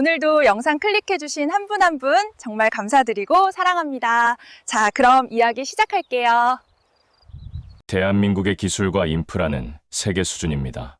오늘도 영상 클릭해주신 한 분 한 분 정말 감사드리고 사랑합니다. 자, 그럼 이야기 시작할게요. 대한민국의 기술과 인프라는 세계 수준입니다.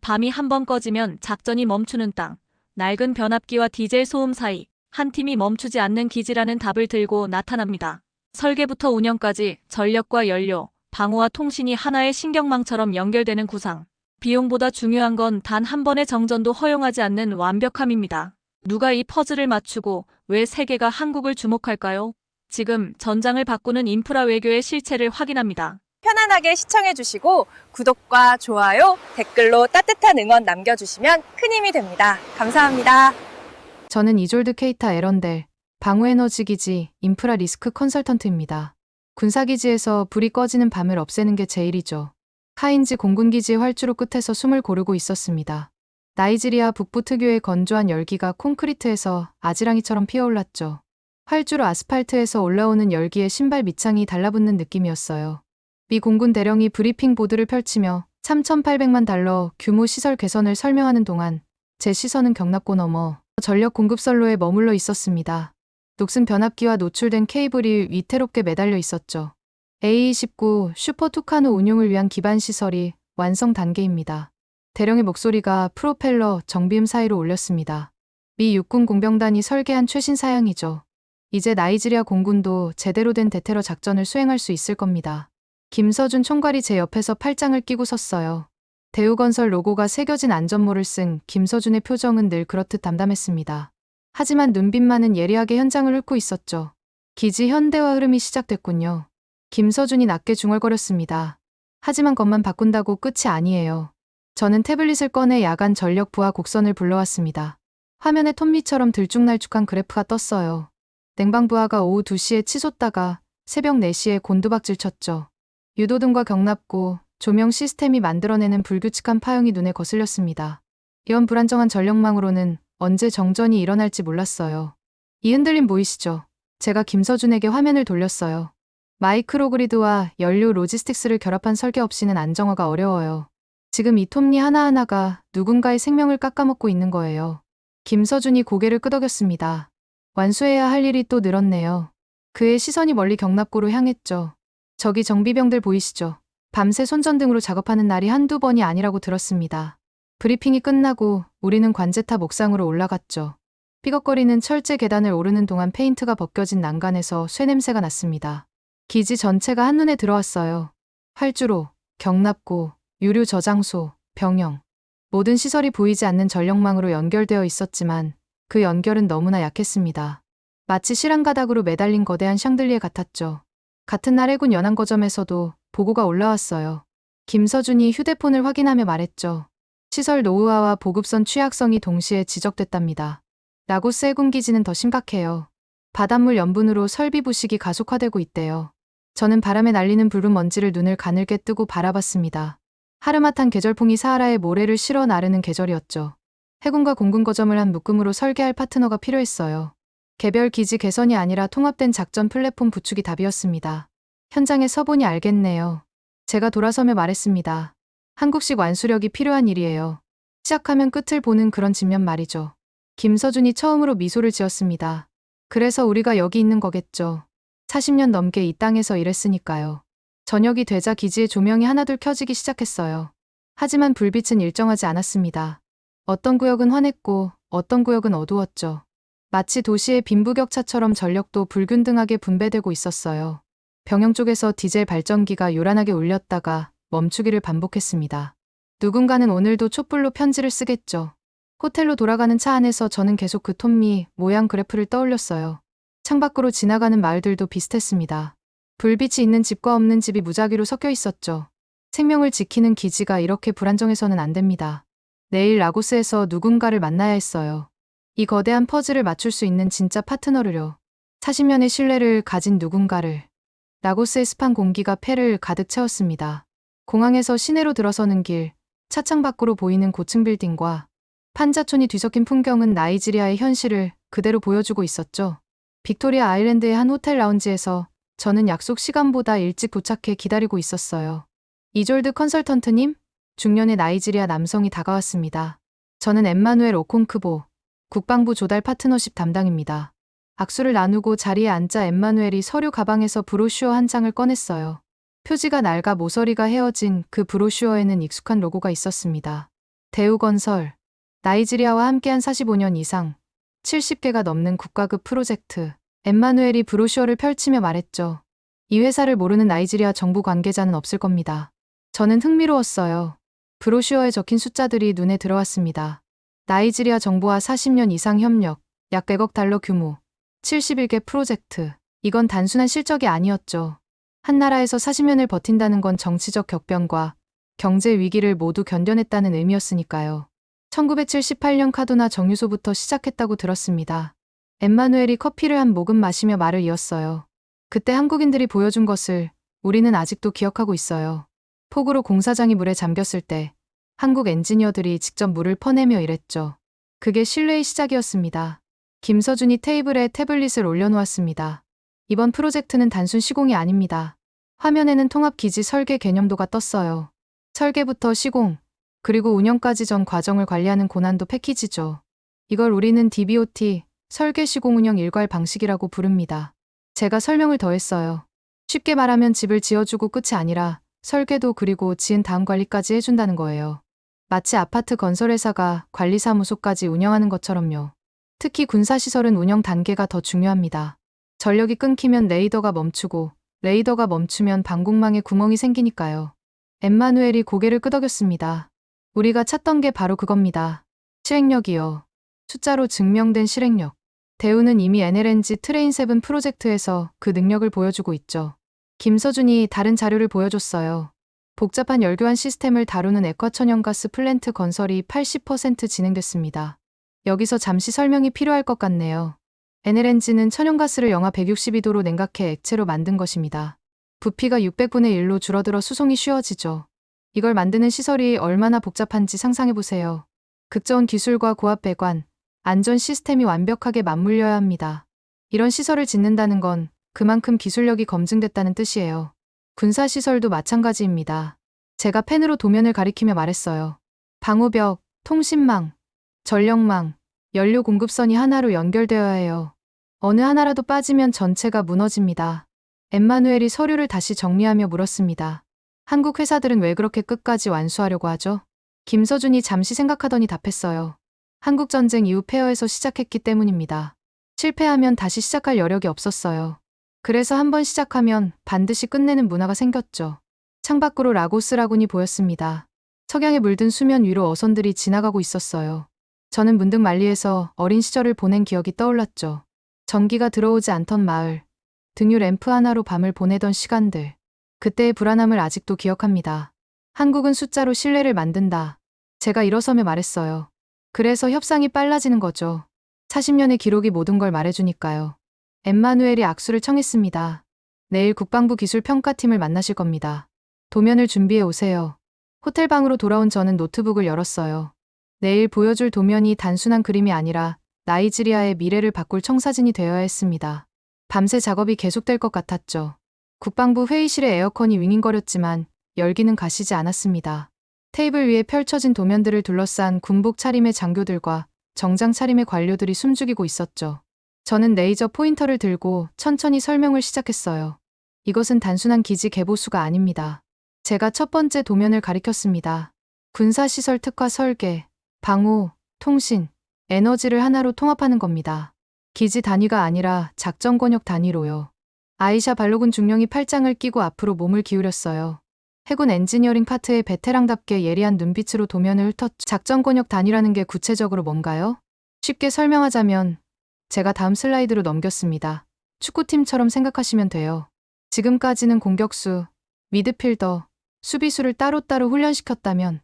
밤이 한 번 꺼지면 작전이 멈추는 땅. 낡은 변압기와 디젤 소음 사이 한 팀이 멈추지 않는 기지라는 답을 들고 나타납니다. 설계부터 운영까지 전력과 연료, 방어와 통신이 하나의 신경망처럼 연결되는 구상. 비용보다 중요한 건 단 한 번의 정전도 허용하지 않는 완벽함입니다. 누가 이 퍼즐을 맞추고 왜 세계가 한국을 주목할까요? 지금 전장을 바꾸는 인프라 외교의 실체를 확인합니다. 편안하게 시청해주시고 구독과 좋아요, 댓글로 따뜻한 응원 남겨주시면 큰 힘이 됩니다. 감사합니다. 저는 이졸드 케이타 에런델, 방호에너지기지 인프라 리스크 컨설턴트입니다. 군사기지에서 불이 꺼지는 밤을 없애는 게 제 일이죠. 카인즈 공군기지의 활주로 끝에서 숨을 고르고 있었습니다. 나이지리아 북부 특유의 건조한 열기가 콘크리트에서 아지랑이처럼 피어올랐죠. 활주로 아스팔트에서 올라오는 열기에 신발 밑창이 달라붙는 느낌이었어요. 미 공군 대령이 브리핑 보드를 펼치며 3,800만 달러 규모 시설 개선을 설명하는 동안 제 시선은 경납고 넘어 전력 공급선로에 머물러 있었습니다. 녹슨 변압기와 노출된 케이블이 위태롭게 매달려 있었죠. A29 슈퍼 투카노 운용을 위한 기반 시설이 완성 단계입니다. 대령의 목소리가 프로펠러 정비음 사이로 울렸습니다. 미 육군 공병단이 설계한 최신 사양이죠. 이제 나이지리아 공군도 제대로 된 대테러 작전을 수행할 수 있을 겁니다. 김서준 총괄이 제 옆에서 팔짱을 끼고 섰어요. 대우건설 로고가 새겨진 안전모를 쓴 김서준의 표정은 늘 그렇듯 담담했습니다. 하지만 눈빛만은 예리하게 현장을 훑고 있었죠. 기지 현대화 흐름이 시작됐군요. 김서준이 낮게 중얼거렸습니다. 하지만 것만 바꾼다고 끝이 아니에요. 저는 태블릿을 꺼내 야간 전력 부하 곡선을 불러왔습니다. 화면에 톱니처럼 들쭉날쭉한 그래프가 떴어요. 냉방 부하가 오후 2시에 치솟다가 새벽 4시에 곤두박질 쳤죠. 유도등과 경납고, 조명 시스템이 만들어내는 불규칙한 파형이 눈에 거슬렸습니다. 이런 불안정한 전력망으로는 언제 정전이 일어날지 몰랐어요. 이 흔들림 보이시죠? 제가 김서준에게 화면을 돌렸어요. 마이크로그리드와 연료 로지스틱스를 결합한 설계 없이는 안정화가 어려워요. 지금 이 톱니 하나하나가 누군가의 생명을 깎아먹고 있는 거예요. 김서준이 고개를 끄덕였습니다. 완수해야 할 일이 또 늘었네요. 그의 시선이 멀리 경납고로 향했죠. 저기 정비병들 보이시죠? 밤새 손전등으로 작업하는 날이 한두 번이 아니라고 들었습니다. 브리핑이 끝나고 우리는 관제탑 옥상으로 올라갔죠. 삐걱거리는 철제 계단을 오르는 동안 페인트가 벗겨진 난간에서 쇠냄새가 났습니다. 기지 전체가 한눈에 들어왔어요. 활주로, 경납고, 유류 저장소, 병영. 모든 시설이 보이지 않는 전력망으로 연결되어 있었지만 그 연결은 너무나 약했습니다. 마치 실황가닥으로 매달린 거대한 샹들리에 같았죠. 같은 날 해군 연안거점에서도 보고가 올라왔어요. 김서준이 휴대폰을 확인하며 말했죠. 시설 노후화와 보급선 취약성이 동시에 지적됐답니다. 라고스 해군기지는 더 심각해요. 바닷물 염분으로 설비 부식이 가속화되고 있대요. 저는 바람에 날리는 붉은 먼지를 눈을 가늘게 뜨고 바라봤습니다. 하르마탄 계절풍이 사하라의 모래를 실어 나르는 계절이었죠. 해군과 공군 거점을 한 묶음으로 설계할 파트너가 필요했어요. 개별 기지 개선이 아니라 통합된 작전 플랫폼 구축이 답이었습니다. 현장에 서보니 알겠네요. 제가 돌아서며 말했습니다. 한국식 완수력이 필요한 일이에요. 시작하면 끝을 보는 그런 집념 말이죠. 김서준이 처음으로 미소를 지었습니다. 그래서 우리가 여기 있는 거겠죠. 40년 넘게 이 땅에서 일했으니까요. 저녁이 되자 기지의 조명이 하나둘 켜지기 시작했어요. 하지만 불빛은 일정하지 않았습니다. 어떤 구역은 환했고 어떤 구역은 어두웠죠. 마치 도시의 빈부격차처럼 전력도 불균등하게 분배되고 있었어요. 병영 쪽에서 디젤 발전기가 요란하게 울렸다가 멈추기를 반복했습니다. 누군가는 오늘도 촛불로 편지를 쓰겠죠. 호텔로 돌아가는 차 안에서 저는 계속 그 톱니 모양 그래프를 떠올렸어요. 창밖으로 지나가는 마을들도 비슷했습니다. 불빛이 있는 집과 없는 집이 무작위로 섞여 있었죠. 생명을 지키는 기지가 이렇게 불안정해서는 안 됩니다. 내일 라고스에서 누군가를 만나야 했어요. 이 거대한 퍼즐을 맞출 수 있는 진짜 파트너를요. 40년의 신뢰를 가진 누군가를. 라고스의 습한 공기가 폐를 가득 채웠습니다. 공항에서 시내로 들어서는 길, 차창 밖으로 보이는 고층 빌딩과 판자촌이 뒤섞인 풍경은 나이지리아의 현실을 그대로 보여주고 있었죠. 빅토리아 아일랜드의 한 호텔 라운지에서 저는 약속 시간보다 일찍 도착해 기다리고 있었어요. 이졸드 컨설턴트님? 중년의 나이지리아 남성이 다가왔습니다. 저는 엠마누엘 오콩크보, 국방부 조달 파트너십 담당입니다. 악수를 나누고 자리에 앉자 엠마누엘이 서류 가방에서 브로슈어 한 장을 꺼냈어요. 표지가 낡아 모서리가 헤어진 그 브로슈어에는 익숙한 로고가 있었습니다. 대우건설, 나이지리아와 함께한 45년 이상, 70개가 넘는 국가급 프로젝트. 엠마누엘이 브로슈어를 펼치며 말했죠. 이 회사를 모르는 나이지리아 정부 관계자는 없을 겁니다. 저는 흥미로웠어요. 브로슈어에 적힌 숫자들이 눈에 들어왔습니다. 나이지리아 정부와 40년 이상 협력, 약 100억 달러 규모, 71개 프로젝트. 이건 단순한 실적이 아니었죠. 한 나라에서 40년을 버틴다는 건 정치적 격변과 경제 위기를 모두 견뎌냈다는 의미였으니까요. 1978년 카두나 정유소부터 시작했다고 들었습니다. 엠마누엘이 커피를 한 모금 마시며 말을 이었어요. 그때 한국인들이 보여준 것을 우리는 아직도 기억하고 있어요. 폭우로 공사장이 물에 잠겼을 때 한국 엔지니어들이 직접 물을 퍼내며 일했죠. 그게 신뢰의 시작이었습니다. 김서준이 테이블에 태블릿을 올려놓았습니다. 이번 프로젝트는 단순 시공이 아닙니다. 화면에는 통합기지 설계 개념도가 떴어요. 설계부터 시공, 그리고 운영까지 전 과정을 관리하는 고난도 패키지죠. 이걸 우리는 DBOT, 설계 시공 운영 일괄 방식이라고 부릅니다. 제가 설명을 더했어요. 쉽게 말하면 집을 지어주고 끝이 아니라 설계도 그리고 지은 다음 관리까지 해준다는 거예요. 마치 아파트 건설회사가 관리사무소까지 운영하는 것처럼요. 특히 군사시설은 운영 단계가 더 중요합니다. 전력이 끊기면 레이더가 멈추고 레이더가 멈추면 방공망에 구멍이 생기니까요. 엠마누엘이 고개를 끄덕였습니다. 우리가 찾던 게 바로 그겁니다. 실행력이요. 숫자로 증명된 실행력. 대우는 이미 NLNG 트레인 7 프로젝트에서 그 능력을 보여주고 있죠. 김서준이 다른 자료를 보여줬어요. 복잡한 열교환 시스템을 다루는 액화천연가스 플랜트 건설이 80% 진행됐습니다. 여기서 잠시 설명이 필요할 것 같네요. NLNG는 천연가스를 영하 162도로 냉각해 액체로 만든 것입니다. 부피가 600분의 1로 줄어들어 수송이 쉬워지죠. 이걸 만드는 시설이 얼마나 복잡한지 상상해보세요. 극저온 기술과 고압 배관, 안전 시스템이 완벽하게 맞물려야 합니다. 이런 시설을 짓는다는 건 그만큼 기술력이 검증됐다는 뜻이에요. 군사시설도 마찬가지입니다. 제가 펜으로 도면을 가리키며 말했어요. 방호벽, 통신망, 전력망, 연료 공급선이 하나로 연결되어야 해요. 어느 하나라도 빠지면 전체가 무너집니다. 엠마누엘이 서류를 다시 정리하며 물었습니다. 한국 회사들은 왜 그렇게 끝까지 완수하려고 하죠? 김서준이 잠시 생각하더니 답했어요. 한국전쟁 이후 폐허에서 시작했기 때문입니다. 실패하면 다시 시작할 여력이 없었어요. 그래서 한번 시작하면 반드시 끝내는 문화가 생겼죠. 창밖으로 라고스 라군이 보였습니다. 석양에 물든 수면 위로 어선들이 지나가고 있었어요. 저는 문득 말리에서 어린 시절을 보낸 기억이 떠올랐죠. 전기가 들어오지 않던 마을, 등유 램프 하나로 밤을 보내던 시간들. 그때의 불안함을 아직도 기억합니다. 한국은 숫자로 신뢰를 만든다. 제가 일어서며 말했어요. 그래서 협상이 빨라지는 거죠. 40년의 기록이 모든 걸 말해주니까요. 엠마누엘이 악수를 청했습니다. 내일 국방부 기술평가팀을 만나실 겁니다. 도면을 준비해 오세요. 호텔방으로 돌아온 저는 노트북을 열었어요. 내일 보여줄 도면이 단순한 그림이 아니라 나이지리아의 미래를 바꿀 청사진이 되어야 했습니다. 밤새 작업이 계속될 것 같았죠. 국방부 회의실의 에어컨이 윙윙거렸지만 열기는 가시지 않았습니다. 테이블 위에 펼쳐진 도면들을 둘러싼 군복 차림의 장교들과 정장 차림의 관료들이 숨죽이고 있었죠. 저는 레이저 포인터를 들고 천천히 설명을 시작했어요. 이것은 단순한 기지 개보수가 아닙니다. 제가 첫 번째 도면을 가리켰습니다. 군사시설 특화 설계, 방호, 통신, 에너지를 하나로 통합하는 겁니다. 기지 단위가 아니라 작전 권역 단위로요. 아이샤 발로군 중령이 팔짱을 끼고 앞으로 몸을 기울였어요. 해군 엔지니어링 파트의 베테랑답게 예리한 눈빛으로 도면을 훑었죠. 작전 권역 단위라는 게 구체적으로 뭔가요? 쉽게 설명하자면 제가 다음 슬라이드로 넘겼습니다. 축구팀처럼 생각하시면 돼요. 지금까지는 공격수, 미드필더, 수비수를 따로따로 훈련시켰다면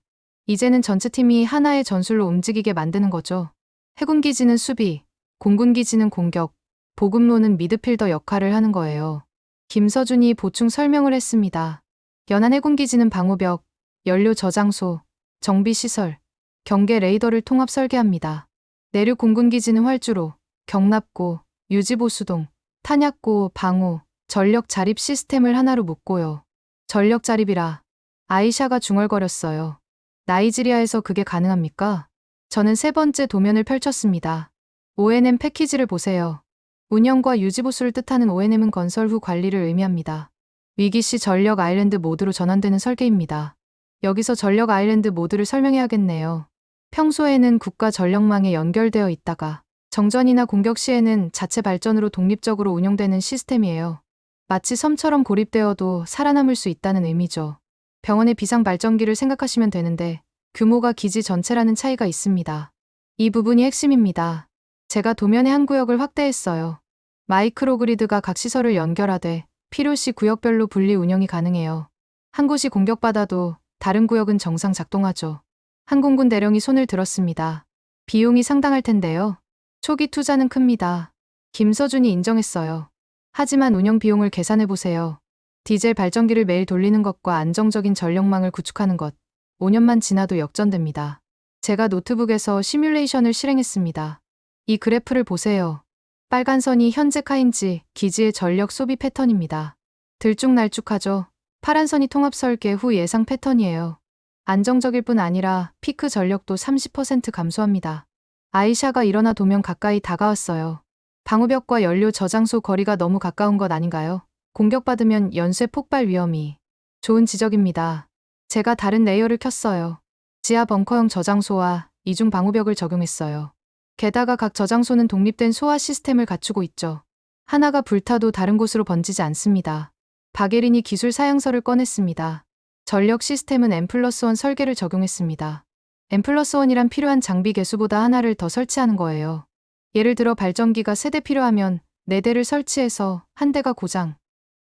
이제는 전체 팀이 하나의 전술로 움직이게 만드는 거죠. 해군기지는 수비, 공군기지는 공격, 보급로는 미드필더 역할을 하는 거예요. 김서준이 보충 설명을 했습니다. 연안해군기지는 방호벽, 연료 저장소, 정비시설, 경계 레이더를 통합 설계합니다. 내륙공군기지는 활주로, 경납고, 유지보수동, 탄약고, 방호, 전력 자립 시스템을 하나로 묶고요. 전력 자립이라 아이샤가 중얼거렸어요. 나이지리아에서 그게 가능합니까? 저는 세 번째 도면을 펼쳤습니다. O&M 패키지를 보세요. 운영과 유지 보수를 뜻하는 O&M은 건설 후 관리를 의미합니다. 위기 시 전력 아일랜드 모드로 전환되는 설계입니다. 여기서 전력 아일랜드 모드를 설명해야겠네요. 평소에는 국가 전력망에 연결되어 있다가 정전이나 공격 시에는 자체 발전으로 독립적으로 운영되는 시스템이에요. 마치 섬처럼 고립되어도 살아남을 수 있다는 의미죠. 병원의 비상 발전기를 생각하시면 되는데 규모가 기지 전체라는 차이가 있습니다. 이 부분이 핵심입니다. 제가 도면의 한 구역을 확대했어요. 마이크로그리드가 각 시설을 연결하되 필요시 구역별로 분리 운영이 가능해요. 한 곳이 공격받아도 다른 구역은 정상 작동하죠. 항공군 대령이 손을 들었습니다. 비용이 상당할 텐데요. 초기 투자는 큽니다. 김서준이 인정했어요. 하지만 운영 비용을 계산해보세요. 디젤 발전기를 매일 돌리는 것과 안정적인 전력망을 구축하는 것, 5년만 지나도 역전됩니다. 제가 노트북에서 시뮬레이션을 실행했습니다. 이 그래프를 보세요. 빨간 선이 현재 카인지 기지의 전력 소비 패턴입니다. 들쭉날쭉하죠. 파란 선이 통합 설계 후 예상 패턴이에요. 안정적일 뿐 아니라 피크 전력도 30% 감소합니다. 아이샤가 일어나 도면 가까이 다가왔어요. 방호벽과 연료 저장소 거리가 너무 가까운 것 아닌가요? 공격받으면 연쇄 폭발 위험이. 좋은 지적입니다. 제가 다른 레이어를 켰어요. 지하 벙커형 저장소와 이중 방호벽을 적용했어요. 게다가 각 저장소는 독립된 소화 시스템을 갖추고 있죠. 하나가 불타도 다른 곳으로 번지지 않습니다. 바게린이 기술 사양서를 꺼냈습니다. 전력 시스템은 N+1 설계를 적용했습니다. N+1이란 필요한 장비 개수보다 하나를 더 설치하는 거예요. 예를 들어 발전기가 3대 필요하면 4대를 설치해서 한 대가 고장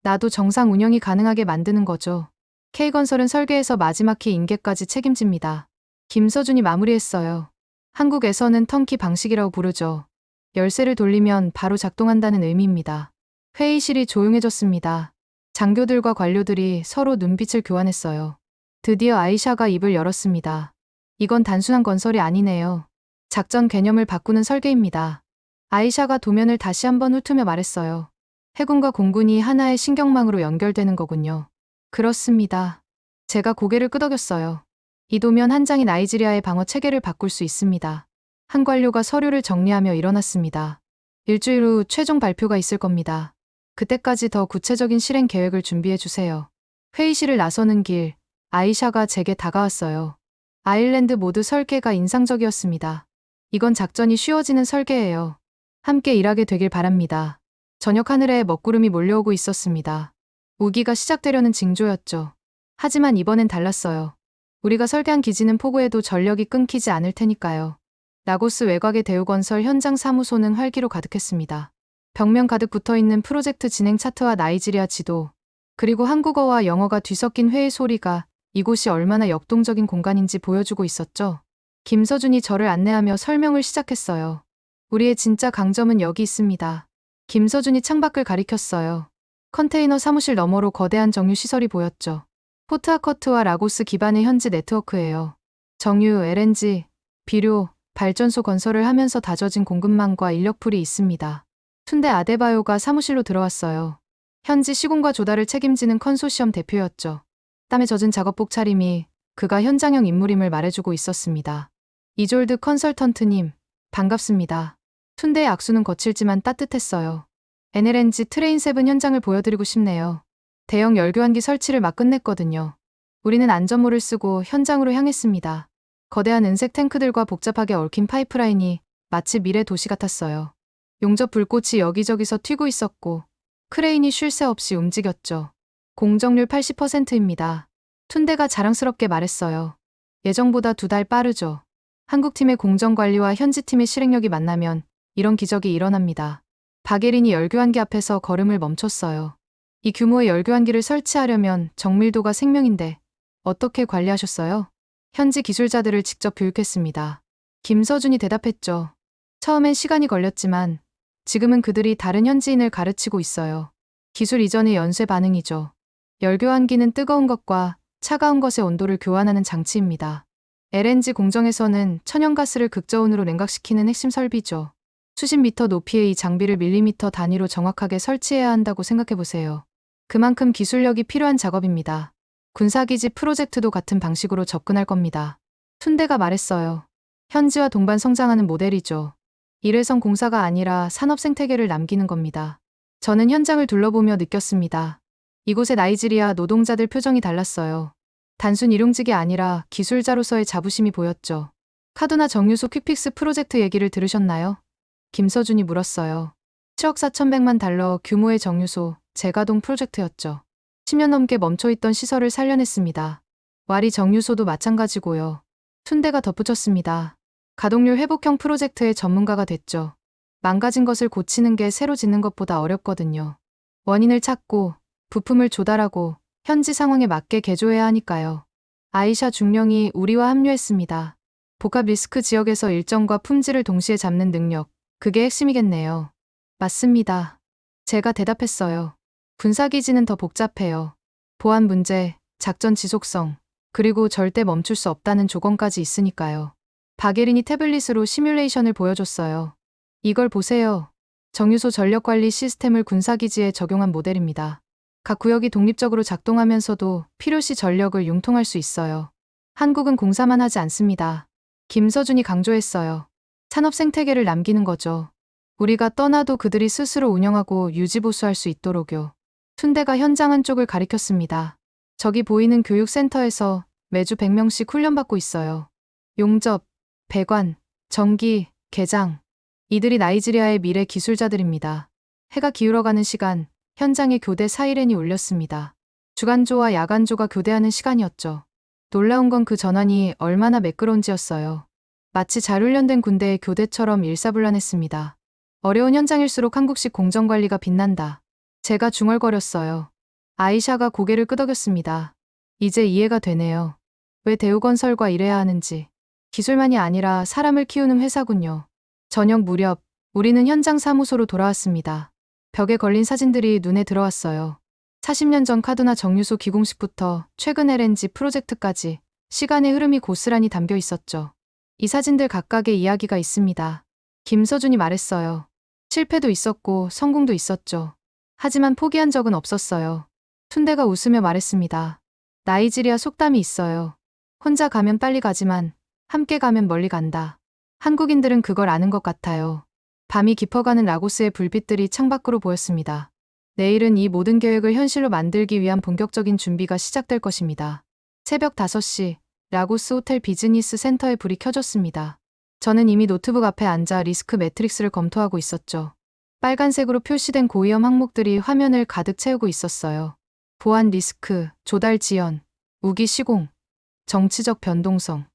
나도 정상 운영이 가능하게 만드는 거죠. K건설은 설계에서 마지막 키 인계까지 책임집니다. 김서준이 마무리했어요. 한국에서는 턴키 방식이라고 부르죠. 열쇠를 돌리면 바로 작동한다는 의미입니다. 회의실이 조용해졌습니다. 장교들과 관료들이 서로 눈빛을 교환했어요. 드디어 아이샤가 입을 열었습니다. 이건 단순한 건설이 아니네요. 작전 개념을 바꾸는 설계입니다. 아이샤가 도면을 다시 한번 훑으며 말했어요. 해군과 공군이 하나의 신경망으로 연결되는 거군요. 그렇습니다. 제가 고개를 끄덕였어요. 이 도면 한 장이 나이지리아의 방어 체계를 바꿀 수 있습니다. 한 관료가 서류를 정리하며 일어났습니다. 일주일 후 최종 발표가 있을 겁니다. 그때까지 더 구체적인 실행 계획을 준비해 주세요. 회의실을 나서는 길, 아이샤가 제게 다가왔어요. 아일랜드 모드 설계가 인상적이었습니다. 이건 작전이 쉬워지는 설계예요. 함께 일하게 되길 바랍니다. 저녁 하늘에 먹구름이 몰려오고 있었습니다. 우기가 시작되려는 징조였죠. 하지만 이번엔 달랐어요. 우리가 설계한 기지는 폭우에도 전력이 끊기지 않을 테니까요. 라고스 외곽의 대우건설 현장 사무소는 활기로 가득했습니다. 벽면 가득 붙어있는 프로젝트 진행 차트와 나이지리아 지도, 그리고 한국어와 영어가 뒤섞인 회의 소리가 이곳이 얼마나 역동적인 공간인지 보여주고 있었죠. 김서준이 저를 안내하며 설명을 시작했어요. 우리의 진짜 강점은 여기 있습니다. 김서준이 창밖을 가리켰어요. 컨테이너 사무실 너머로 거대한 정유 시설이 보였죠. 포트하커트와 라고스 기반의 현지 네트워크예요. 정유, LNG, 비료, 발전소 건설을 하면서 다져진 공급망과 인력풀이 있습니다. 툰데 아데바요가 사무실로 들어왔어요. 현지 시공과 조달을 책임지는 컨소시엄 대표였죠. 땀에 젖은 작업복 차림이 그가 현장형 인물임을 말해주고 있었습니다. 이졸드 컨설턴트님, 반갑습니다. 툰데의 악수는 거칠지만 따뜻했어요. NLNG 트레인 7 현장을 보여드리고 싶네요. 대형 열교환기 설치를 막 끝냈거든요. 우리는 안전모를 쓰고 현장으로 향했습니다. 거대한 은색 탱크들과 복잡하게 얽힌 파이프라인이 마치 미래 도시 같았어요. 용접 불꽃이 여기저기서 튀고 있었고 크레인이 쉴 새 없이 움직였죠. 공정률 80%입니다. 툰데가 자랑스럽게 말했어요. 예정보다 2달 빠르죠. 한국팀의 공정관리와 현지팀의 실행력이 만나면 이런 기적이 일어납니다. 바게린이 열교환기 앞에서 걸음을 멈췄어요. 이 규모의 열교환기를 설치하려면 정밀도가 생명인데 어떻게 관리하셨어요? 현지 기술자들을 직접 교육했습니다. 김서준이 대답했죠. 처음엔 시간이 걸렸지만 지금은 그들이 다른 현지인을 가르치고 있어요. 기술 이전의 연쇄 반응이죠. 열교환기는 뜨거운 것과 차가운 것의 온도를 교환하는 장치입니다. LNG 공정에서는 천연가스를 극저온으로 냉각시키는 핵심 설비죠. 수십 미터 높이의 이 장비를 밀리미터 단위로 정확하게 설치해야 한다고 생각해보세요. 그만큼 기술력이 필요한 작업입니다. 군사기지 프로젝트도 같은 방식으로 접근할 겁니다. 툰데가 말했어요. 현지와 동반 성장하는 모델이죠. 일회성 공사가 아니라 산업 생태계를 남기는 겁니다. 저는 현장을 둘러보며 느꼈습니다. 이곳의 나이지리아 노동자들 표정이 달랐어요. 단순 일용직이 아니라 기술자로서의 자부심이 보였죠. 카두나 정유소 퀵픽스 프로젝트 얘기를 들으셨나요? 김서준이 물었어요. 7억 4,100만 달러 규모의 정유소 재가동 프로젝트였죠. 10년 넘게 멈춰있던 시설을 살려냈습니다. 와리 정유소도 마찬가지고요. 툰데가 덧붙였습니다. 가동률 회복형 프로젝트의 전문가가 됐죠. 망가진 것을 고치는 게 새로 짓는 것보다 어렵거든요. 원인을 찾고 부품을 조달하고 현지 상황에 맞게 개조해야 하니까요. 아이샤 중령이 우리와 합류했습니다. 복합 리스크 지역에서 일정과 품질을 동시에 잡는 능력, 그게 핵심이겠네요. 맞습니다. 제가 대답했어요. 군사기지는 더 복잡해요. 보안 문제, 작전 지속성, 그리고 절대 멈출 수 없다는 조건까지 있으니까요. 박예린이 태블릿으로 시뮬레이션을 보여줬어요. 이걸 보세요. 정유소 전력관리 시스템을 군사기지에 적용한 모델입니다. 각 구역이 독립적으로 작동하면서도 필요시 전력을 융통할 수 있어요. 한국은 공사만 하지 않습니다. 김서준이 강조했어요. 산업 생태계를 남기는 거죠. 우리가 떠나도 그들이 스스로 운영하고 유지보수할 수 있도록요. 툰데가 현장 한쪽을 가리켰습니다. 저기 보이는 교육센터에서 매주 100명씩 훈련받고 있어요. 용접, 배관, 전기, 개장. 이들이 나이지리아의 미래 기술자들입니다. 해가 기울어가는 시간, 현장에 교대 사이렌이 울렸습니다. 주간조와 야간조가 교대하는 시간이었죠. 놀라운 건 그 전환이 얼마나 매끄러운지였어요. 마치 잘 훈련된 군대의 교대처럼 일사불란했습니다. 어려운 현장일수록 한국식 공정관리가 빛난다. 제가 중얼거렸어요. 아이샤가 고개를 끄덕였습니다. 이제 이해가 되네요. 왜 대우건설과 일해야 하는지. 기술만이 아니라 사람을 키우는 회사군요. 저녁 무렵 우리는 현장 사무소로 돌아왔습니다. 벽에 걸린 사진들이 눈에 들어왔어요. 40년 전 카두나 정유소 기공식부터 최근 LNG 프로젝트까지 시간의 흐름이 고스란히 담겨 있었죠. 이 사진들 각각의 이야기가 있습니다. 김서준이 말했어요. 실패도 있었고 성공도 있었죠. 하지만 포기한 적은 없었어요. 툰데가 웃으며 말했습니다. 나이지리아 속담이 있어요. 혼자 가면 빨리 가지만 함께 가면 멀리 간다. 한국인들은 그걸 아는 것 같아요. 밤이 깊어가는 라고스의 불빛들이 창밖으로 보였습니다. 내일은 이 모든 계획을 현실로 만들기 위한 본격적인 준비가 시작될 것입니다. 새벽 5시, 라고스 호텔 비즈니스 센터에 불이 켜졌습니다. 저는 이미 노트북 앞에 앉아 리스크 매트릭스를 검토하고 있었죠. 빨간색으로 표시된 고위험 항목들이 화면을 가득 채우고 있었어요. 보안 리스크, 조달 지연, 우기 시공, 정치적 변동성.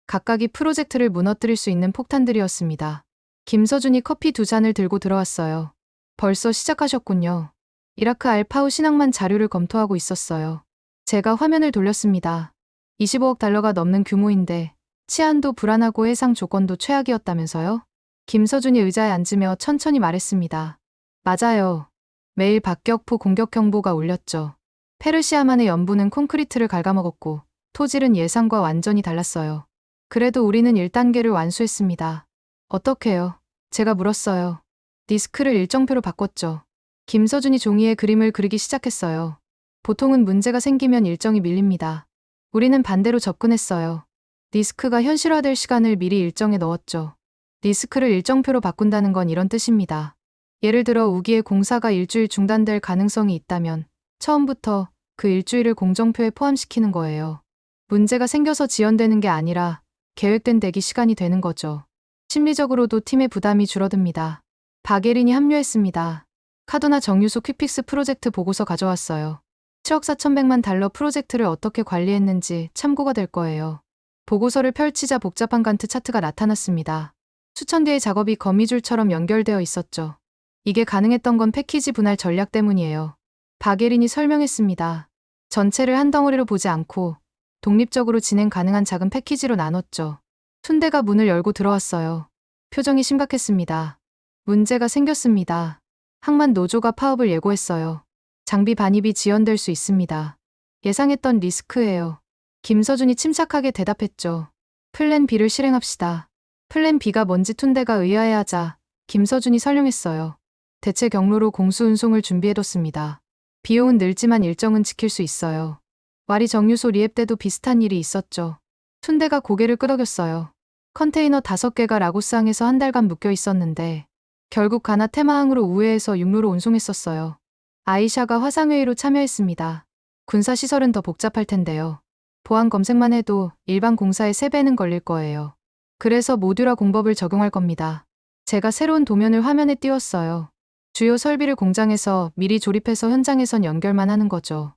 각각이 프로젝트를 무너뜨릴 수 있는 폭탄들이었습니다. 김서준이 커피 2잔을 들고 들어왔어요. 벌써 시작하셨군요. 이라크 알파우 신앙만 자료를 검토하고 있었어요. 제가 화면을 돌렸습니다. 25억 달러가 넘는 규모인데 치안도 불안하고 해상 조건도 최악이었다면서요? 김서준이 의자에 앉으며 천천히 말했습니다. 맞아요. 매일 박격포 공격 경보가 울렸죠. 페르시아만의 연부는 콘크리트를 갉아먹었고 토질은 예상과 완전히 달랐어요. 그래도 우리는 1단계를 완수했습니다. 어떻게요? 제가 물었어요. 디스크를 일정표로 바꿨죠. 김서준이 종이에 그림을 그리기 시작했어요. 보통은 문제가 생기면 일정이 밀립니다. 우리는 반대로 접근했어요. 디스크가 현실화될 시간을 미리 일정에 넣었죠. 디스크를 일정표로 바꾼다는 건 이런 뜻입니다. 예를 들어 우기의 공사가 일주일 중단될 가능성이 있다면 처음부터 그 일주일을 공정표에 포함시키는 거예요. 문제가 생겨서 지연되는 게 아니라 계획된 대기 시간이 되는 거죠. 심리적으로도 팀의 부담이 줄어듭니다. 박예린이 합류했습니다. 카두나 정유소 퀵픽스 프로젝트 보고서 가져왔어요. 7억 4,100만 달러 프로젝트를 어떻게 관리했는지 참고가 될 거예요. 보고서를 펼치자 복잡한 간트 차트가 나타났습니다. 수천 개의 작업이 거미줄처럼 연결되어 있었죠. 이게 가능했던 건 패키지 분할 전략 때문이에요. 박예린이 설명했습니다. 전체를 한 덩어리로 보지 않고 독립적으로 진행 가능한 작은 패키지로 나눴죠. 툰데가 문을 열고 들어왔어요. 표정이 심각했습니다. 문제가 생겼습니다. 항만 노조가 파업을 예고했어요. 장비 반입이 지연될 수 있습니다. 예상했던 리스크예요. 김서준이 침착하게 대답했죠. 플랜 B를 실행합시다. 플랜 B가 뭔지 툰데가 의아해하자 김서준이 설명했어요. 대체 경로로 공수운송을 준비해뒀습니다. 비용은 늘지만 일정은 지킬 수 있어요. 와리 정유소 리앱 때도 비슷한 일이 있었죠. 툰데가 고개를 끄덕였어요. 컨테이너 5개가 라고스항에서 한 달간 묶여 있었는데 결국 가나 테마항으로 우회해서 육로로 운송했었어요. 아이샤가 화상회의로 참여했습니다. 군사시설은 더 복잡할 텐데요. 보안 검색만 해도 일반 공사의 3배는 걸릴 거예요. 그래서 모듈화 공법을 적용할 겁니다. 제가 새로운 도면을 화면에 띄웠어요. 주요 설비를 공장에서 미리 조립해서 현장에선 연결만 하는 거죠.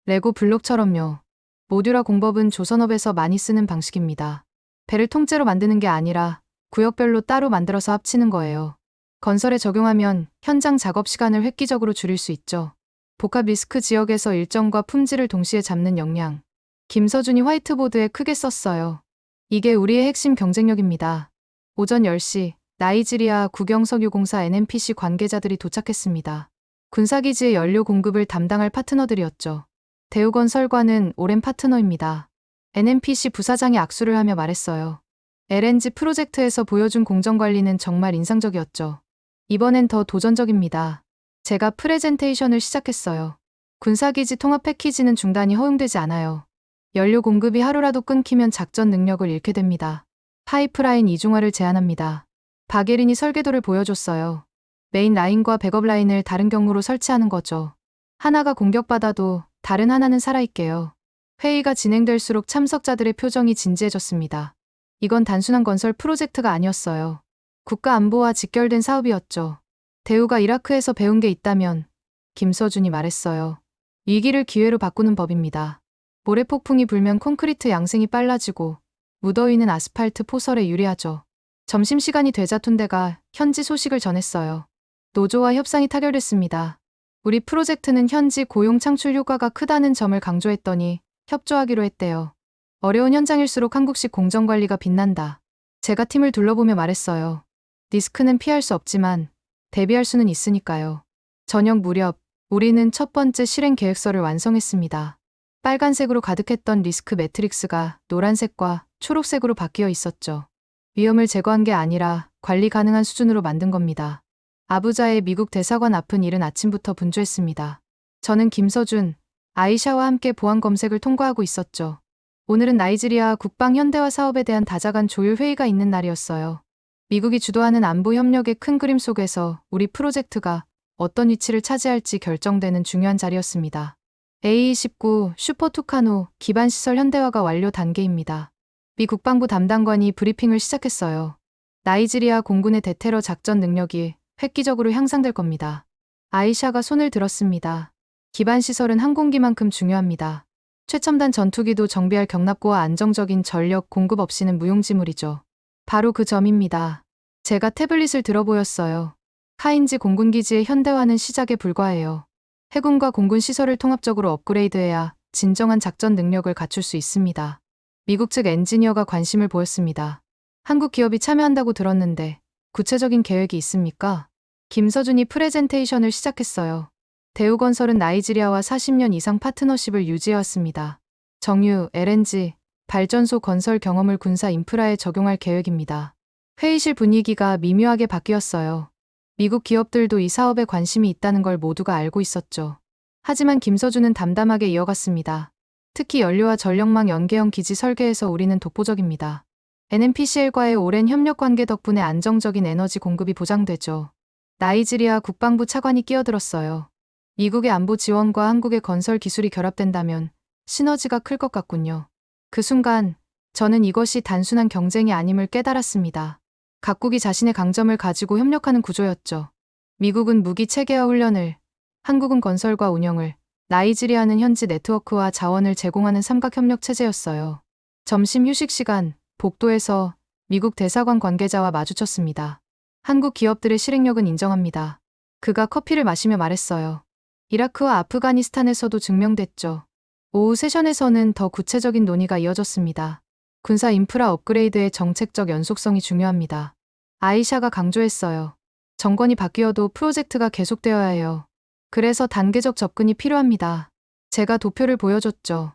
레고 블록처럼요. 모듈화 공법은 조선업에서 많이 쓰는 방식입니다. 배를 통째로 만드는 게 아니라 구역별로 따로 만들어서 합치는 거예요. 건설에 적용하면 현장 작업 시간을 획기적으로 줄일 수 있죠. 복합 리스크 지역에서 일정과 품질을 동시에 잡는 역량. 김서준이 화이트보드에 크게 썼어요. 이게 우리의 핵심 경쟁력입니다. 오전 10시 나이지리아 국영석유공사 NNPC 관계자들이 도착했습니다. 군사기지의 연료 공급을 담당할 파트너들이었죠. 대우건설과는 오랜 파트너입니다. NNPC 부사장이 악수를 하며 말했어요. LNG 프로젝트에서 보여준 공정관리는 정말 인상적이었죠. 이번엔 더 도전적입니다. 제가 프레젠테이션을 시작했어요. 군사기지 통합 패키지는 중단이 허용되지 않아요. 연료 공급이 하루라도 끊기면 작전 능력을 잃게 됩니다. 파이프라인 이중화를 제안합니다. 박예린이 설계도를 보여줬어요. 메인 라인과 백업 라인을 다른 경로로 설치하는 거죠. 하나가 공격받아도 다른 하나는 살아있게요. 회의가 진행될수록 참석자들의 표정이 진지해졌습니다. 이건 단순한 건설 프로젝트가 아니었어요. 국가 안보와 직결된 사업이었죠. 대우가 이라크에서 배운 게 있다면 김서준이 말했어요. 위기를 기회로 바꾸는 법입니다. 모래폭풍이 불면 콘크리트 양생이 빨라지고 무더위는 아스팔트 포설에 유리하죠. 점심시간이 되자 툰데가 현지 소식을 전했어요. 노조와 협상이 타결됐습니다. 우리 프로젝트는 현지 고용 창출 효과가 크다는 점을 강조했더니 협조하기로 했대요. 어려운 현장일수록 한국식 공정관리가 빛난다. 제가 팀을 둘러보며 말했어요. 리스크는 피할 수 없지만 대비할 수는 있으니까요. 저녁 무렵 우리는 첫 번째 실행 계획서를 완성했습니다. 빨간색으로 가득했던 리스크 매트릭스가 노란색과 초록색으로 바뀌어 있었죠. 위험을 제거한 게 아니라 관리 가능한 수준으로 만든 겁니다. 아부자의 미국 대사관 앞은 이른 아침부터 분주했습니다. 저는 김서준, 아이샤와 함께 보안 검색을 통과하고 있었죠. 오늘은 나이지리아 국방 현대화 사업에 대한 다자간 조율 회의가 있는 날이었어요. 미국이 주도하는 안보 협력의 큰 그림 속에서 우리 프로젝트가 어떤 위치를 차지할지 결정되는 중요한 자리였습니다. A-29 슈퍼투카노 기반시설 현대화가 완료 단계입니다. 미 국방부 담당관이 브리핑을 시작했어요. 나이지리아 공군의 대테러 작전 능력이 획기적으로 향상될 겁니다. 아이샤가 손을 들었습니다. 기반시설은 항공기만큼 중요합니다. 최첨단 전투기도 정비할 경납고와 안정적인 전력 공급 없이는 무용지물이죠. 바로 그 점입니다. 제가 태블릿을 들어보였어요. 카인지 공군기지의 현대화는 시작에 불과해요. 해군과 공군 시설을 통합적으로 업그레이드해야 진정한 작전 능력을 갖출 수 있습니다. 미국 측 엔지니어가 관심을 보였습니다. 한국 기업이 참여한다고 들었는데 구체적인 계획이 있습니까? 김서준이 프레젠테이션을 시작했어요. 대우건설은 나이지리아와 40년 이상 파트너십을 유지해왔습니다. 정유, LNG, 발전소 건설 경험을 군사 인프라에 적용할 계획입니다. 회의실 분위기가 미묘하게 바뀌었어요. 미국 기업들도 이 사업에 관심이 있다는 걸 모두가 알고 있었죠. 하지만 김서준은 담담하게 이어갔습니다. 특히 연료와 전력망 연계형 기지 설계에서 우리는 독보적입니다. NNPCL과의 오랜 협력 관계 덕분에 안정적인 에너지 공급이 보장되죠. 나이지리아 국방부 차관이 끼어들었어요. 미국의 안보 지원과 한국의 건설 기술이 결합된다면 시너지가 클 것 같군요. 그 순간 저는 이것이 단순한 경쟁이 아님을 깨달았습니다. 각국이 자신의 강점을 가지고 협력하는 구조였죠. 미국은 무기 체계화 훈련을, 한국은 건설과 운영을, 나이지리아는 현지 네트워크와 자원을 제공하는 삼각협력 체제였어요. 점심 휴식 시간, 복도에서 미국 대사관 관계자와 마주쳤습니다. 한국 기업들의 실행력은 인정합니다. 그가 커피를 마시며 말했어요. 이라크와 아프가니스탄에서도 증명됐죠. 오후 세션에서는 더 구체적인 논의가 이어졌습니다. 군사 인프라 업그레이드의 정책적 연속성이 중요합니다. 아이샤가 강조했어요. 정권이 바뀌어도 프로젝트가 계속되어야 해요. 그래서 단계적 접근이 필요합니다. 제가 도표를 보여줬죠.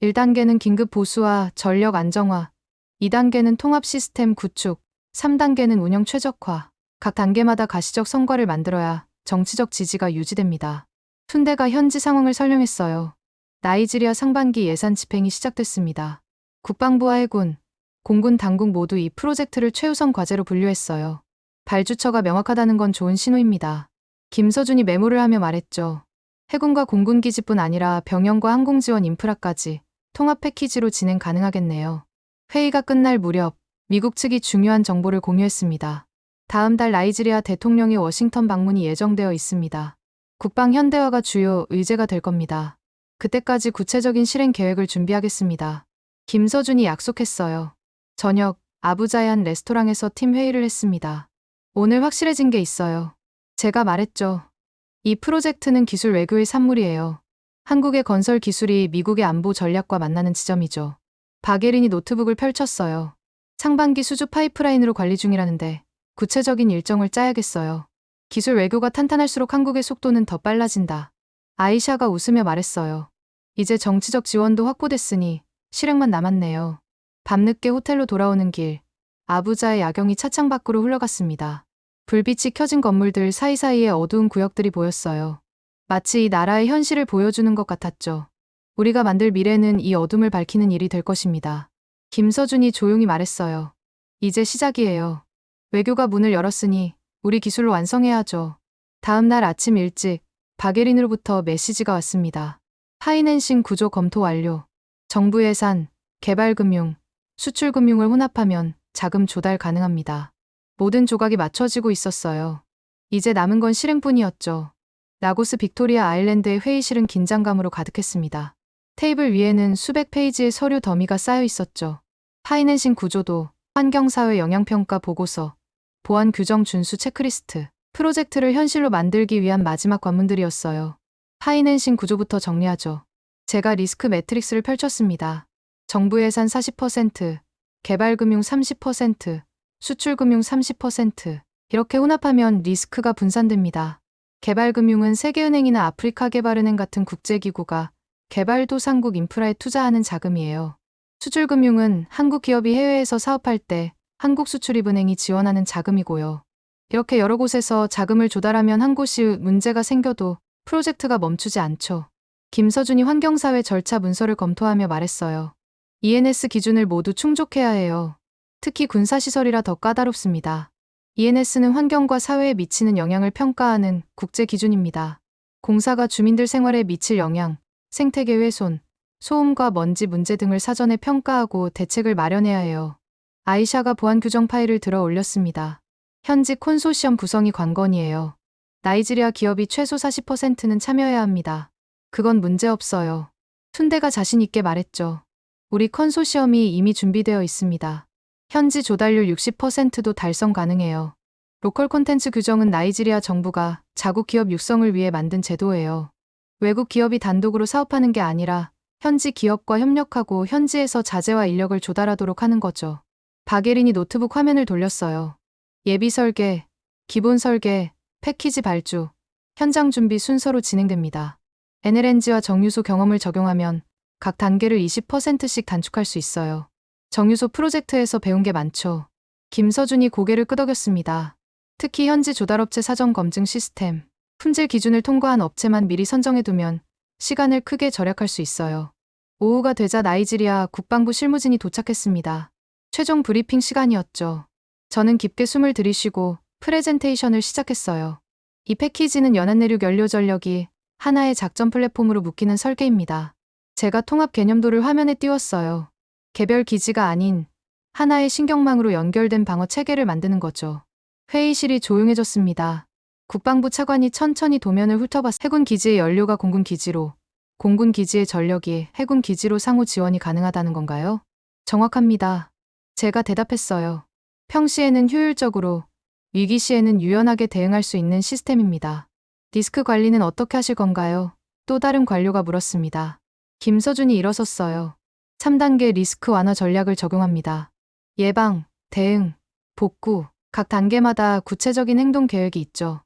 1단계는 긴급 보수와 전력 안정화, 2단계는 통합 시스템 구축, 3단계는 운영 최적화. 각 단계마다 가시적 성과를 만들어야 정치적 지지가 유지됩니다. 툰데가 현지 상황을 설명했어요. 나이지리아 상반기 예산 집행이 시작됐습니다. 국방부와 해군, 공군, 당국 모두 이 프로젝트를 최우선 과제로 분류했어요. 발주처가 명확하다는 건 좋은 신호입니다. 김서준이 메모를 하며 말했죠. 해군과 공군 기지뿐 아니라 병영과 항공 지원 인프라까지 통합 패키지로 진행 가능하겠네요. 회의가 끝날 무렵 미국 측이 중요한 정보를 공유했습니다. 다음 달 나이지리아 대통령의 워싱턴 방문이 예정되어 있습니다. 국방 현대화가 주요 의제가 될 겁니다. 그때까지 구체적인 실행 계획을 준비하겠습니다. 김서준이 약속했어요. 저녁 아부자의 한 레스토랑에서 팀 회의를 했습니다. 오늘 확실해진 게 있어요. 제가 말했죠. 이 프로젝트는 기술 외교의 산물이에요. 한국의 건설 기술이 미국의 안보 전략과 만나는 지점이죠. 박예린이 노트북을 펼쳤어요. 상반기 수주 파이프라인으로 관리 중이라는데 구체적인 일정을 짜야겠어요. 기술 외교가 탄탄할수록 한국의 속도는 더 빨라진다. 아이샤가 웃으며 말했어요. 이제 정치적 지원도 확보됐으니 실행만 남았네요. 밤늦게 호텔로 돌아오는 길, 아부자의 야경이 차창 밖으로 흘러갔습니다. 불빛이 켜진 건물들 사이사이에 어두운 구역들이 보였어요. 마치 이 나라의 현실을 보여주는 것 같았죠. 우리가 만들 미래는 이 어둠을 밝히는 일이 될 것입니다. 김서준이 조용히 말했어요. 이제 시작이에요. 외교가 문을 열었으니 우리 기술로 완성해야죠. 다음 날 아침 일찍 박예린으로부터 메시지가 왔습니다. 파이낸싱 구조 검토 완료. 정부 예산, 개발금융, 수출금융을 혼합하면 자금 조달 가능합니다. 모든 조각이 맞춰지고 있었어요. 이제 남은 건 실행뿐이었죠. 라고스 빅토리아 아일랜드의 회의실은 긴장감으로 가득했습니다. 테이블 위에는 수백 페이지의 서류 더미가 쌓여 있었죠. 파이낸싱 구조도, 환경사회 영향평가 보고서, 보안 규정 준수 체크리스트, 프로젝트를 현실로 만들기 위한 마지막 관문들이었어요. 파이낸싱 구조부터 정리하죠. 제가 리스크 매트릭스를 펼쳤습니다. 정부 예산 40%, 개발금융 30%, 수출금융 30%. 이렇게 혼합하면 리스크가 분산됩니다. 개발금융은 세계은행이나 아프리카개발은행 같은 국제기구가 개발도상국 인프라에 투자하는 자금이에요. 수출금융은 한국 기업이 해외에서 사업할 때 한국수출입은행이 지원하는 자금이고요. 이렇게 여러 곳에서 자금을 조달하면 한 곳이 문제가 생겨도 프로젝트가 멈추지 않죠. 김서준이 환경사회 절차 문서를 검토하며 말했어요. ENS 기준을 모두 충족해야 해요. 특히 군사시설이라 더 까다롭습니다. ENS는 환경과 사회에 미치는 영향을 평가하는 국제 기준입니다. 공사가 주민들 생활에 미칠 영향, 생태계 훼손, 소음과 먼지 문제 등을 사전에 평가하고 대책을 마련해야 해요. 아이샤가 보안 규정 파일을 들어 올렸습니다. 현지 콘소시엄 구성이 관건이에요. 나이지리아 기업이 최소 40%는 참여해야 합니다. 그건 문제없어요. 툰데가 자신 있게 말했죠. 우리 컨소시엄이 이미 준비되어 있습니다. 현지 조달률 60%도 달성 가능해요. 로컬 콘텐츠 규정은 나이지리아 정부가 자국 기업 육성을 위해 만든 제도예요. 외국 기업이 단독으로 사업하는 게 아니라 현지 기업과 협력하고 현지에서 자재와 인력을 조달하도록 하는 거죠. 박예린이 노트북 화면을 돌렸어요. 예비 설계, 기본 설계, 패키지 발주, 현장 준비 순서로 진행됩니다. NLNG와 정유소 경험을 적용하면 각 단계를 20%씩 단축할 수 있어요. 정유소 프로젝트에서 배운 게 많죠. 김서준이 고개를 끄덕였습니다. 특히 현지 조달업체 사전 검증 시스템, 품질 기준을 통과한 업체만 미리 선정해두면 시간을 크게 절약할 수 있어요. 오후가 되자 나이지리아 국방부 실무진이 도착했습니다. 최종 브리핑 시간이었죠. 저는 깊게 숨을 들이쉬고 프레젠테이션을 시작했어요. 이 패키지는 연안내륙 연료 전력이 하나의 작전 플랫폼으로 묶이는 설계입니다. 제가 통합 개념도를 화면에 띄웠어요. 개별 기지가 아닌 하나의 신경망으로 연결된 방어 체계를 만드는 거죠. 회의실이 조용해졌습니다. 국방부 차관이 천천히 도면을 훑어봤. 해군 기지의 연료가 공군 기지로, 공군 기지의 전력이 해군 기지로 상호 지원이 가능하다는 건가요? 정확합니다. 제가 대답했어요. 평시에는 효율적으로, 위기 시에는 유연하게 대응할 수 있는 시스템입니다. 리스크 관리는 어떻게 하실 건가요? 또 다른 관료가 물었습니다. 김서준이 일어섰어요. 3단계 리스크 완화 전략을 적용합니다. 예방, 대응, 복구, 각 단계마다 구체적인 행동 계획이 있죠.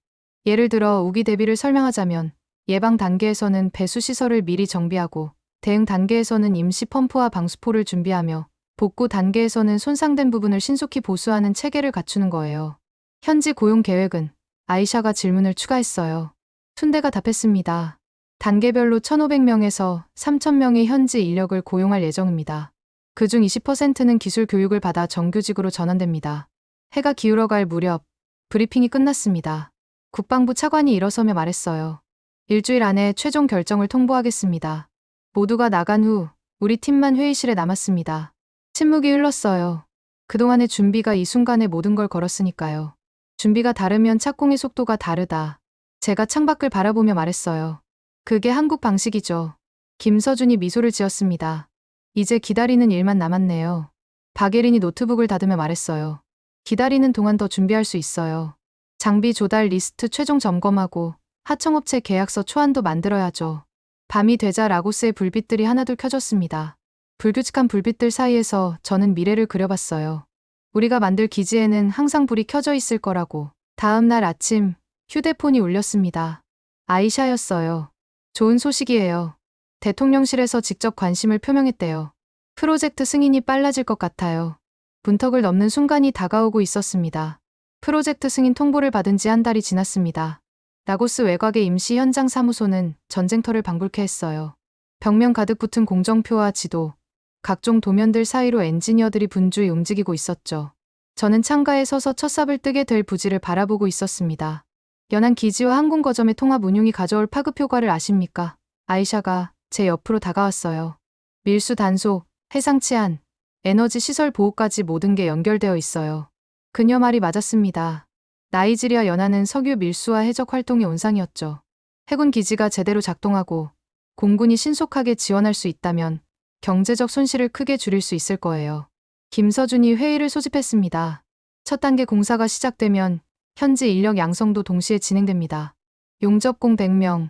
예를 들어 우기 대비를 설명하자면 예방 단계에서는 배수 시설을 미리 정비하고, 대응 단계에서는 임시 펌프와 방수포를 준비하며, 복구 단계에서는 손상된 부분을 신속히 보수하는 체계를 갖추는 거예요. 현지 고용 계획은? 아이샤가 질문을 추가했어요. 툰데가 답했습니다. 단계별로 1,500명에서 3,000명의 현지 인력을 고용할 예정입니다. 그중 20%는 기술 교육을 받아 정규직으로 전환됩니다. 해가 기울어갈 무렵 브리핑이 끝났습니다. 국방부 차관이 일어서며 말했어요. 일주일 안에 최종 결정을 통보하겠습니다. 모두가 나간 후 우리 팀만 회의실에 남았습니다. 침묵이 흘렀어요. 그동안의 준비가 이 순간에 모든 걸 걸었으니까요. 준비가 다르면 착공의 속도가 다르다. 제가 창밖을 바라보며 말했어요. 그게 한국 방식이죠. 김서준이 미소를 지었습니다. 이제 기다리는 일만 남았네요. 박예린이 노트북을 닫으며 말했어요. 기다리는 동안 더 준비할 수 있어요. 장비 조달 리스트 최종 점검하고 하청업체 계약서 초안도 만들어야죠. 밤이 되자 라고스의 불빛들이 하나둘 켜졌습니다. 불규칙한 불빛들 사이에서 저는 미래를 그려봤어요. 우리가 만들 기지에는 항상 불이 켜져 있을 거라고. 다음 날 아침 휴대폰이 울렸습니다. 아이샤였어요. 좋은 소식이에요. 대통령실에서 직접 관심을 표명했대요. 프로젝트 승인이 빨라질 것 같아요. 문턱을 넘는 순간이 다가오고 있었습니다. 프로젝트 승인 통보를 받은 지 한 달이 지났습니다. 라고스 외곽의 임시 현장 사무소는 전쟁터를 방불케 했어요. 벽면 가득 붙은 공정표와 지도, 각종 도면들 사이로 엔지니어들이 분주히 움직이고 있었죠. 저는 창가에 서서 첫 삽을 뜨게 될 부지를 바라보고 있었습니다. 연안 기지와 항공거점의 통합 운용이 가져올 파급 효과를 아십니까? 아이샤가 제 옆으로 다가왔어요. 밀수 단속, 해상 치안, 에너지 시설 보호까지 모든 게 연결되어 있어요. 그녀 말이 맞았습니다. 나이지리아 연안은 석유 밀수와 해적 활동의 온상이었죠. 해군 기지가 제대로 작동하고 공군이 신속하게 지원할 수 있다면 경제적 손실을 크게 줄일 수 있을 거예요. 김서준이 회의를 소집했습니다. 첫 단계 공사가 시작되면 현지 인력 양성도 동시에 진행됩니다. 용접공 100명,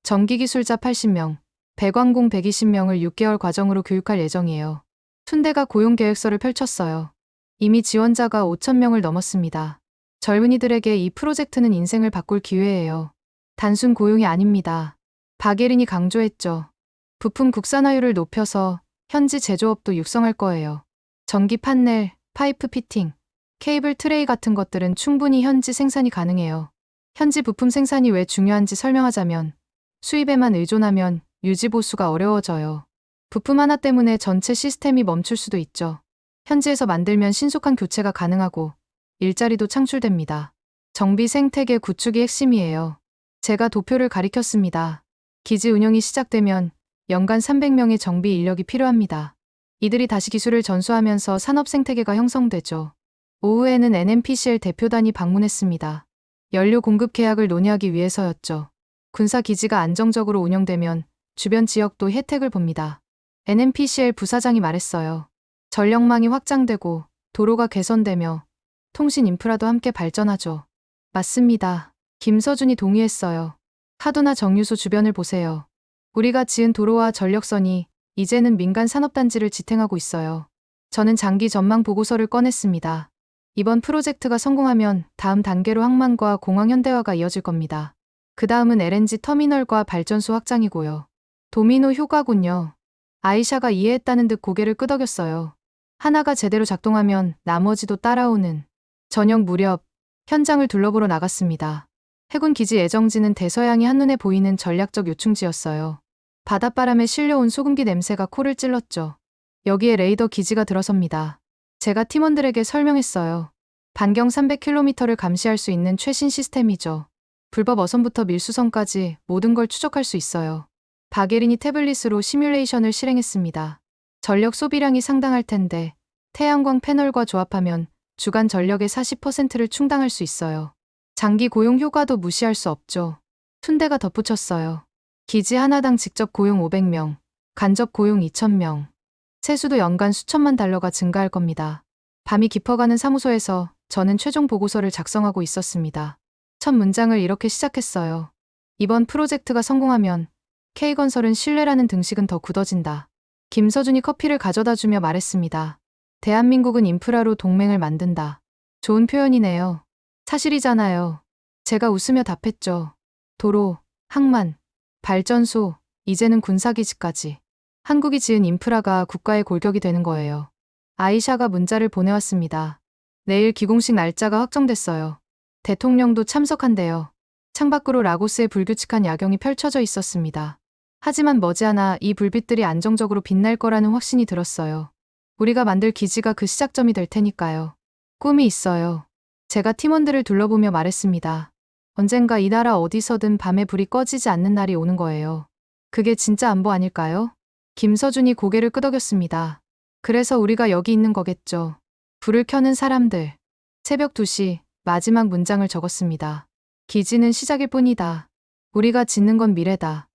전기기술자 80명, 배관공 120명을 6개월 과정으로 교육할 예정이에요. 툰대가 고용계획서를 펼쳤어요. 이미 지원자가 5,000명을 넘었습니다. 젊은이들에게 이 프로젝트는 인생을 바꿀 기회예요. 단순 고용이 아닙니다. 박예린이 강조했죠. 부품 국산화율을 높여서 현지 제조업도 육성할 거예요. 전기 판넬, 파이프 피팅, 케이블 트레이 같은 것들은 충분히 현지 생산이 가능해요. 현지 부품 생산이 왜 중요한지 설명하자면 수입에만 의존하면 유지 보수가 어려워져요. 부품 하나 때문에 전체 시스템이 멈출 수도 있죠. 현지에서 만들면 신속한 교체가 가능하고 일자리도 창출됩니다. 정비 생태계 구축이 핵심이에요. 제가 도표를 가리켰습니다. 기지 운영이 시작되면 연간 300명의 정비 인력이 필요합니다. 이들이 다시 기술을 전수하면서 산업 생태계가 형성되죠. 오후에는 NMPCL 대표단이 방문했습니다. 연료 공급 계약을 논의하기 위해서였죠. 군사 기지가 안정적으로 운영되면 주변 지역도 혜택을 봅니다. NMPCL 부사장이 말했어요. 전력망이 확장되고 도로가 개선되며 통신 인프라도 함께 발전하죠. 맞습니다. 김서준이 동의했어요. 카두나 정유소 주변을 보세요. 우리가 지은 도로와 전력선이 이제는 민간 산업단지를 지탱하고 있어요. 저는 장기 전망 보고서를 꺼냈습니다. 이번 프로젝트가 성공하면 다음 단계로 항만과 공항 현대화가 이어질 겁니다. 그 다음은 LNG 터미널과 발전소 확장이고요. 도미노 효과군요. 아이샤가 이해했다는 듯 고개를 끄덕였어요. 하나가 제대로 작동하면 나머지도 따라오는. 저녁 무렵 현장을 둘러보러 나갔습니다. 해군 기지 예정지는 대서양이 한눈에 보이는 전략적 요충지였어요. 바닷바람에 실려온 소금기 냄새가 코를 찔렀죠. 여기에 레이더 기지가 들어섭니다. 제가 팀원들에게 설명했어요. 반경 300km를 감시할 수 있는 최신 시스템이죠. 불법 어선부터 밀수선까지 모든 걸 추적할 수 있어요. 박예린이 태블릿으로 시뮬레이션을 실행했습니다. 전력 소비량이 상당할 텐데 태양광 패널과 조합하면 주간 전력의 40%를 충당할 수 있어요. 장기 고용 효과도 무시할 수 없죠. 툰대가 덧붙였어요. 기지 하나당 직접 고용 500명, 간접 고용 2,000명. 세수도 연간 수천만 달러가 증가할 겁니다. 밤이 깊어가는 사무소에서 저는 최종 보고서를 작성하고 있었습니다. 첫 문장을 이렇게 시작했어요. 이번 프로젝트가 성공하면 K건설은 신뢰라는 등식은 더 굳어진다. 김서준이 커피를 가져다 주며 말했습니다. 대한민국은 인프라로 동맹을 만든다. 좋은 표현이네요. 사실이잖아요. 제가 웃으며 답했죠. 도로, 항만, 발전소, 이제는 군사기지까지. 한국이 지은 인프라가 국가의 골격이 되는 거예요. 아이샤가 문자를 보내왔습니다. 내일 기공식 날짜가 확정됐어요. 대통령도 참석한대요. 창밖으로 라고스의 불규칙한 야경이 펼쳐져 있었습니다. 하지만 머지않아 이 불빛들이 안정적으로 빛날 거라는 확신이 들었어요. 우리가 만들 기지가 그 시작점이 될 테니까요. 꿈이 있어요. 제가 팀원들을 둘러보며 말했습니다. 언젠가 이 나라 어디서든 밤에 불이 꺼지지 않는 날이 오는 거예요. 그게 진짜 안보 아닐까요? 김서준이 고개를 끄덕였습니다. 그래서 우리가 여기 있는 거겠죠. 불을 켜는 사람들. 새벽 2시 마지막 문장을 적었습니다. 기지는 시작일 뿐이다. 우리가 짓는 건 미래다.